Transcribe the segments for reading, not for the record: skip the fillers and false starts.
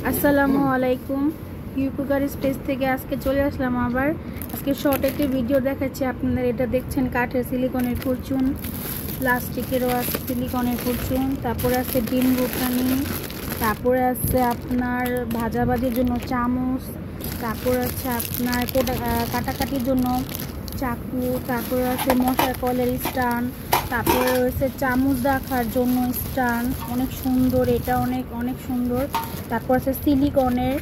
আসসালামু আলাইকুম। ইউকুকার স্পেস থেকে আজকে চলে আসলাম আবার। আজকে শর্ট একটি ভিডিও দেখাচ্ছি আপনাদের। এটা দেখছেন কাঠের সিলিকনের ফরচুন, প্লাস্টিকেরও আছে সিলিকনের ফরচুন, তারপরে আছে ডিম রুটানি, তারপরে আছে আপনার ভাজাভাজির জন্য চামচ, তারপরে আছে আপনার কাটাকাটির জন্য চাকু, তারপরে আছে মশার কলের স্ট্যান্ড, তারপরে রয়েছে চামচ রাখার জন্য স্ট্যান্ড, অনেক সুন্দর, এটা অনেক অনেক সুন্দর। তারপর আছে সিলিকনের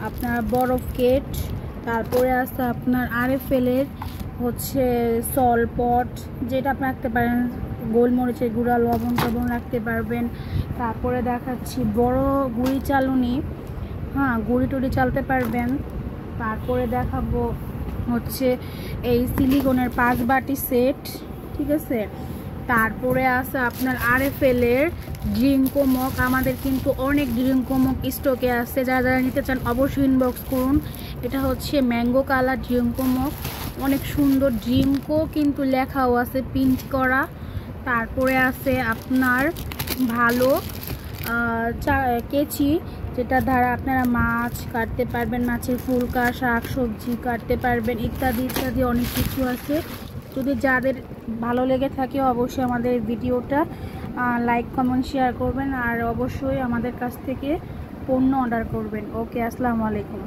আপনার বরফ কেট, তারপরে আছে আপনার আরএফএলের হচ্ছে সলপট, যেটা আপনি রাখতে পারেন গোলমরিচের গুঁড়া, লবণ টবণ রাখতে পারবেন। তারপরে দেখাচ্ছি বড় গুঁড়ি চালুনি, গুঁড়ি টুড়ি চালতে পারবেন। তারপরে দেখাবো হচ্ছে এই সিলিকনের 5 বাটি সেট, ঠিক আছে। তারপরে আছে আপনার আরএফএলের ড্রিঙ্কো মগ। আমাদের কিন্তু অনেক ড্রিঙ্কো মগ স্টকে আছে, যারা যারা নিতে চান অবশ্যই ইনবক্স করুন। এটা হচ্ছে ম্যাঙ্গো কালার ড্রিঙ্কো মগ, অনেক সুন্দর। ড্রিঙ্কো কিন্তু লেখাও আছে প্রিন্ট করা। তারপরে আছে আপনার ভালো কেচি, যেটা দ্বারা আপনারা মাছ কাটতে পারবেন, মাছের ফুলকা, শাক সবজি কাটতে পারবেন, ইত্যাদি ইত্যাদি অনেক কিছু আছে। যদি যাদের ভালো লেগে থাকে অবশ্যই আমাদের ভিডিওটা লাইক কমেন্ট শেয়ার করবেন, আর অবশ্যই আমাদের কাছ থেকে পণ্য অর্ডার করবেন। ওকে, আসসালামু আলাইকুম।